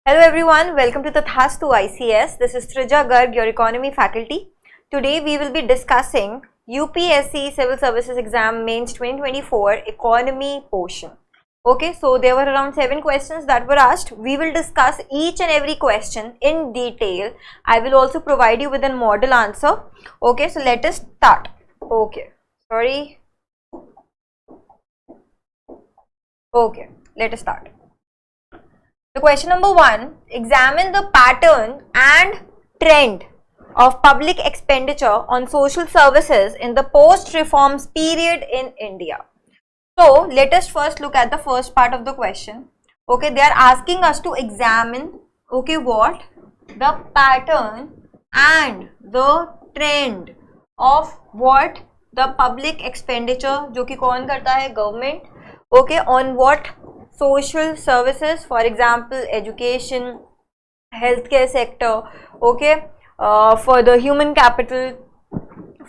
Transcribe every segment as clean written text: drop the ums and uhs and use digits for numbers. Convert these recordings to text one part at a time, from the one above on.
Hello everyone, welcome to the Thastu ICS. This is Trija Garg, your economy faculty. Today we will be discussing UPSC Civil Services Exam Mains 2024 economy portion. Okay, so there were around 7 questions that were asked. We will discuss each and every question in detail. I will also provide you with a model answer. Okay, so let us start. Okay, let us start. The question number 1, examine the pattern and trend of public expenditure on social services in the post-reforms period in India. So, let us first look at the first part of the question. Okay, they are asking us to examine, okay, what? The pattern and the trend of what? The public expenditure, जो कि कौन करता है? Government. Okay, on what? Social services, for example, education, healthcare sector, okay, for the human capital,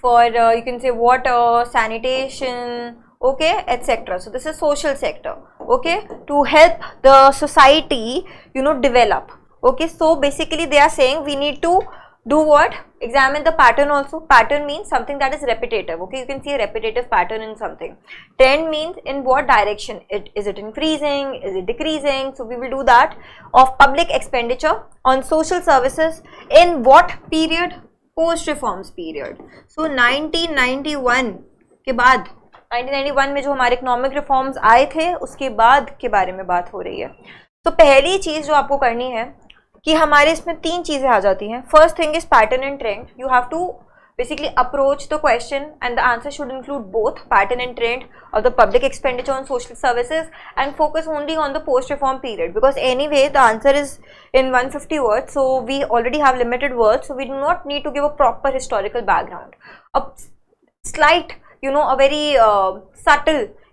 for you can say water, sanitation, okay, etc. So this is social sector, okay, to help the society, develop. Okay, so basically they are saying we need to do what? Examine the pattern also. Pattern means something that is repetitive. Okay, you can see a repetitive pattern in something. Trend means in what direction? Is it increasing? Is it decreasing? So we will do that. Of public expenditure on social services in what period? Post reforms period. So 1991 के बाद 1991 में जो हमारे economic reforms आए थे उसके बाद के बारे में बात हो रही है. तो पहली चीज जो आपको करनी है कि हमारे इसमें 3 चीजें आ जाती हैं. First thing is pattern and trend. You have to basically approach the question and the answer should include both pattern and trend of the public expenditure on social services and focus only on the post reform period, because anyway the answer is in 150 words, so we already have limited words, so we do not need to give a proper historical background. A slight, a very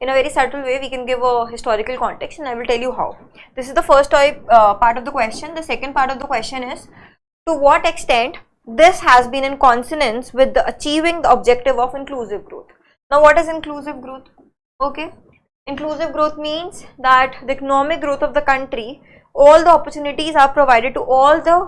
in a very subtle way we can give a historical context, and I will tell you how. This is the first part of the question. The second part of the question is to what extent this has been in consonance with the achieving the objective of inclusive growth. Now what is inclusive growth? Okay, inclusive growth means that the economic growth of the country, all the opportunities are provided to all the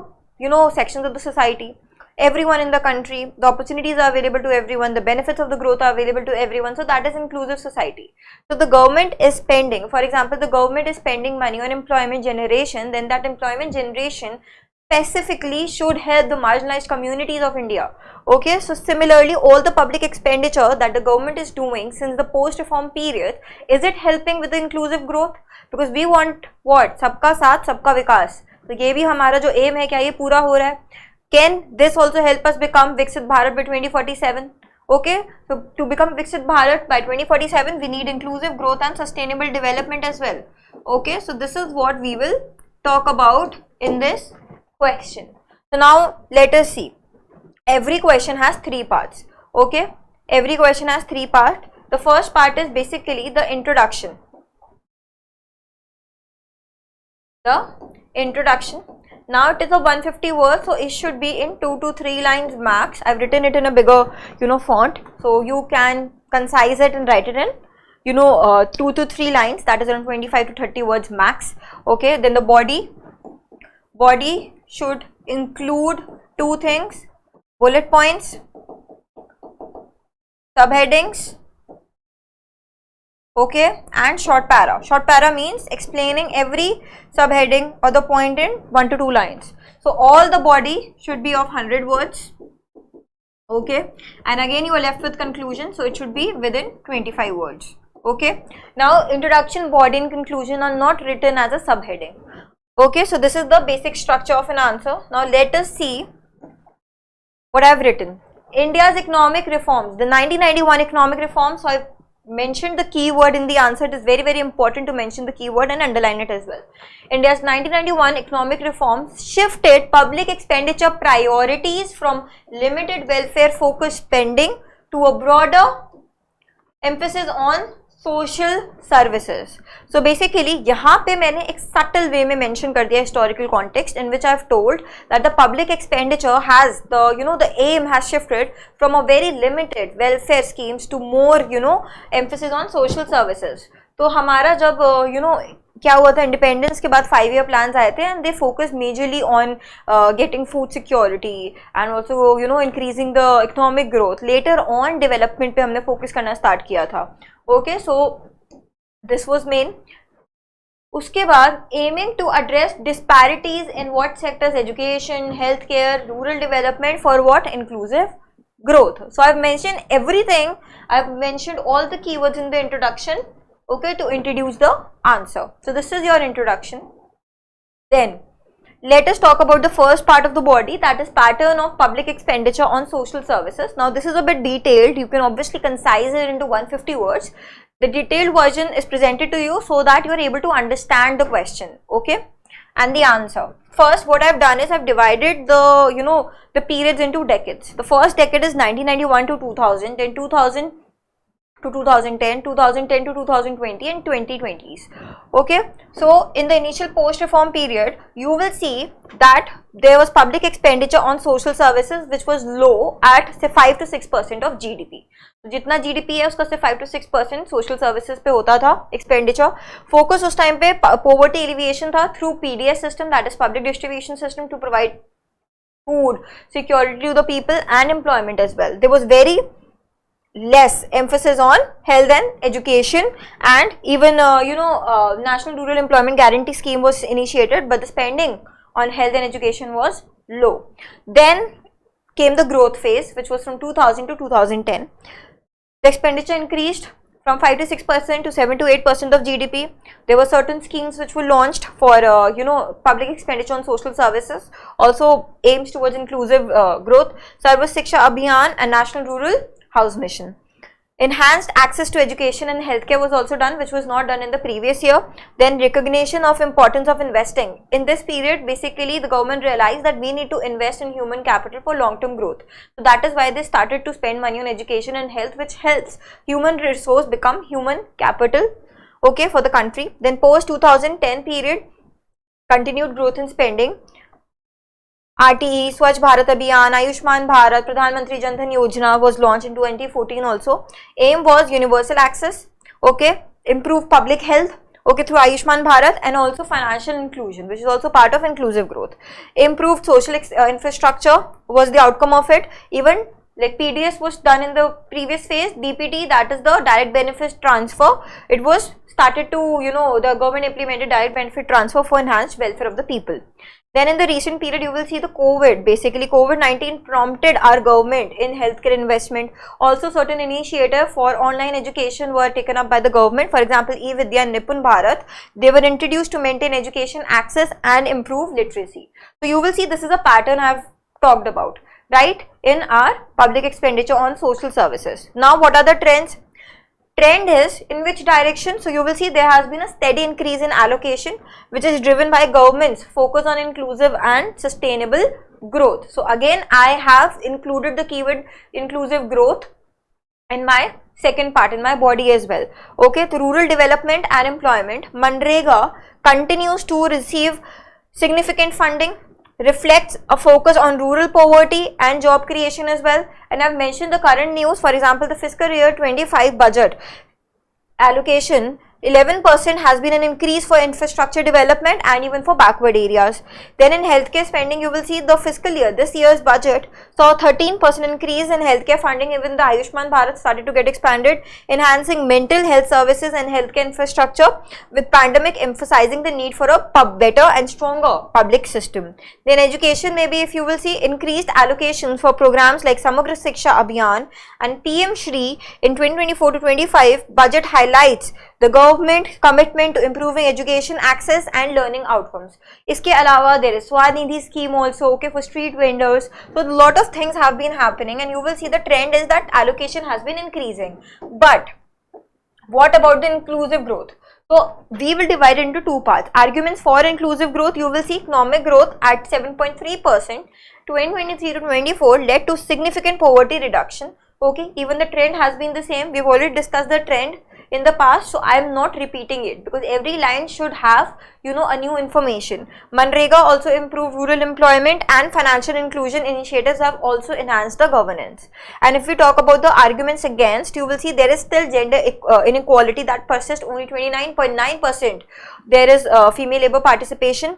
sections of the society. Everyone in the country, the opportunities are available to everyone, the benefits of the growth are available to everyone, so that is inclusive society. So the government is spending, for example, the government is spending money on employment generation, then that employment generation specifically should help the marginalized communities of India. Okay, so similarly all the public expenditure that the government is doing since the post-reform period, is it helping with the inclusive growth? Because we want what? सबका साथ सबका विकास. तो ये भी हमारा जो aim है, क्या ये पूरा हो रहा है? Can this also help us become Viksit Bharat by 2047? Okay, so to become Viksit Bharat by 2047, we need inclusive growth and sustainable development as well. Okay, so this is what we will talk about in this question. So now let us see. Every question has 3 parts. Okay, every question has 3 parts. The first part is basically the introduction. Now it is a 150 words, so it should be in 2 to 3 lines max. I've written it in a bigger, font, so you can concise it and write it in, 2 to 3 lines. That is around 25 to 30 words max. Okay, then the body should include 2 things: bullet points, subheadings, okay, and short para. Short para means explaining every subheading or the point in 1 to 2 lines. So all the body should be of 100 words. Okay, and again you are left with conclusion, so it should be within 25 words. Okay, now introduction, body and conclusion are not written as a subheading. Okay, so this is the basic structure of an answer. Now let us see what I have written. India's economic reforms, the 1991 economic reforms. So I mentioned the keyword in the answer. It is very, very important to mention the keyword and underline it as well. India's 1991 economic reforms shifted public expenditure priorities from limited welfare focused spending to a broader emphasis on social services. So basically यहाँ पे मैंने एक subtle way में mention कर दिया historical context in which I have told that the public expenditure has the aim has shifted from a very limited welfare schemes to more emphasis on social services. तो हमारा जब क्या हुआ था, independence के बाद 5 ईयर प्लान्स आए थे and they focus majorly on getting food security and also you know increasing the economic growth. Later on development पे हमने फोकस करना स्टार्ट किया था. Okay, so this was main. उसके बाद aiming to address disparities in what sectors, education, health care, rural development, for what, inclusive growth. So I've mentioned everything. I've mentioned all the keywords in the introduction, okay, to introduce the answer. So this is your introduction. Then let us talk about the first part of the body, that is pattern of public expenditure on social services. Now this is a bit detailed. You can obviously concise it into 150 words. The detailed version is presented to you so that you are able to understand the question, okay, and the answer. First, what I've done is I've divided the periods into decades. The first decade is 1991 to 2000, then 2000 to 2010, 2010 to 2020, and 2020s. Okay, so in the initial post-reform period, you will see that there was public expenditure on social services which was low at say 5 to 6% of GDP. जितना GDP है उसका सिर्फ 5 to 6% social services पे होता था expenditure. Focus उस time पे poverty alleviation था through PDS system, that is public distribution system, to provide food security to the people and employment as well. There was very less emphasis on health and education, and even National Rural Employment Guarantee Scheme was initiated, but the spending on health and education was low. Then came the growth phase, which was from 2000 to 2010. The expenditure increased from 5 to 6% to 7 to 8% of GDP. There were certain schemes which were launched for public expenditure on social services. Also aims towards inclusive growth. Sarva Shiksha Abhiyan and National Rural House Mission. Enhanced access to education and healthcare was also done, which was not done in the previous year. Then recognition of importance of investing. In this period, basically the government realized that we need to invest in human capital for long-term growth. So that is why they started to spend money on education and health, which helps human resource become human capital, okay, for the country. Then post 2010 period, continued growth in spending. RTE, Swachh Bharat Abhiyan, Ayushman Bharat, Pradhan Mantri Jan Dhan Yojana was launched in 2014 also. Aim was universal access, okay, improve public health, okay, through Ayushman Bharat, and also financial inclusion, which is also part of inclusive growth. Improved social infrastructure was the outcome of it. Even like PDS was done in the previous phase. DPT, that is the direct benefit transfer, it was started to, the government implemented direct benefit transfer for enhanced welfare of the people. Then in the recent period, you will see the COVID, basically COVID-19 prompted our government in healthcare investment. Also certain initiatives for online education were taken up by the government. For example, eVidya and Nipun Bharat, they were introduced to maintain education access and improve literacy. So you will see this is a pattern I have talked about, right, in our public expenditure on social services. Now what are the trends? Trend is in which direction? So you will see there has been a steady increase in allocation, which is driven by government's focus on inclusive and sustainable growth. So again, I have included the keyword inclusive growth in my second part, in my body as well. Okay, the rural development and employment, Manrega continues to receive significant funding, reflects a focus on rural poverty and job creation as well. And I've mentioned the current news. For example, the fiscal year 25 budget allocation, 11% has been an increase for infrastructure development and even for backward areas. Then in healthcare spending, you will see the fiscal year, this year's budget saw 13% increase in healthcare funding. Even the Ayushman Bharat started to get expanded, enhancing mental health services and healthcare infrastructure, with pandemic emphasizing the need for a better and stronger public system. Then education, maybe if you will see increased allocations for programs like Samagra Shiksha Abhiyan and PM Shri in 2024 to 25. Budget highlights the government commitment to improving education access and learning outcomes. Iske alawa, there is Swadnidhi scheme also, okay, for street vendors. So a lot of things have been happening, and you will see the trend is that allocation has been increasing. But what about the inclusive growth? So we will divide it into two parts. Arguments for inclusive growth, you will see economic growth at 7.3%. 2023 to 24 led to significant poverty reduction. Okay, even the trend has been the same. We've already discussed the trend. in the past, so I am not repeating it because every line should have, you know, a new information. Manrega also improved rural employment, and financial inclusion initiatives have also enhanced the governance. And if we talk about the arguments against, you will see there is still gender inequality that persists, only 29.9%. There is female labor participation.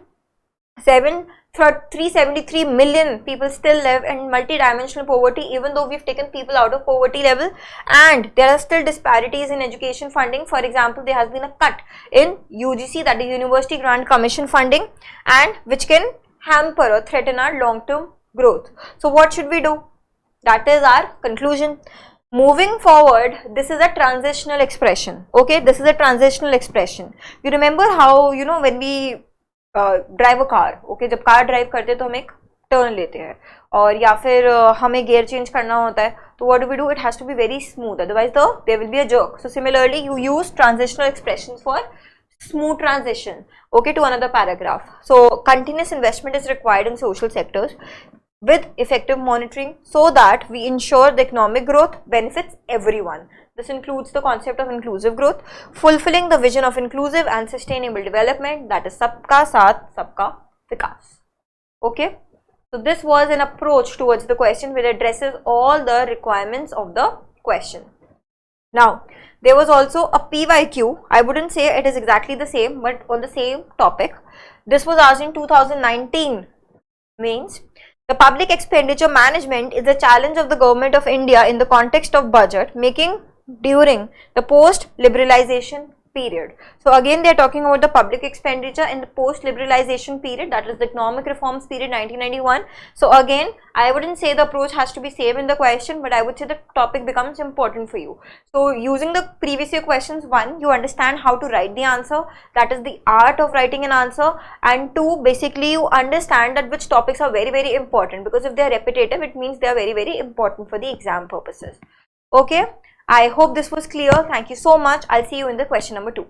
373 million people still live in multi-dimensional poverty, even though we've taken people out of poverty level, and there are still disparities in education funding. For example, there has been a cut in UGC, that is University Grant Commission funding, and which can hamper or threaten our long-term growth. So what should we do? That is our conclusion. Moving forward, this is a transitional expression. Okay, this is a transitional expression. You remember how, you know, when we drive a car, okay, जब car drive करते हैं तो हम एक turn लेते हैं, और या फिर हमें गियर चेंज करना होता है, तो what do we do, it has to be very smooth, otherwise there will be a jerk. So similarly you use transitional expressions for smooth transition, okay, to another paragraph. So continuous investment is required in social sectors with effective monitoring so that we ensure the economic growth benefits everyone. This includes the concept of inclusive growth, fulfilling the vision of inclusive and sustainable development, that is Sabka Saath Sabka Vikas. Okay, so this was an approach towards the question which addresses all the requirements of the question. Now, there was also a PYQ. I wouldn't say it is exactly the same, but on the same topic. This was asked in 2019 mains. The public expenditure management is a challenge of the government of India in the context of budget making during the post-liberalization period. So again they are talking about the public expenditure in the post-liberalization period, that is the economic reforms period 1991. So again I wouldn't say the approach has to be same in the question, but I would say the topic becomes important for you. So using the previous year questions, one, you understand how to write the answer, that is the art of writing an answer, and two, basically you understand that which topics are very, very important, because if they are repetitive it means they are very, very important for the exam purposes. Okay, I hope this was clear. Thank you so much. I'll see you in the question number 2.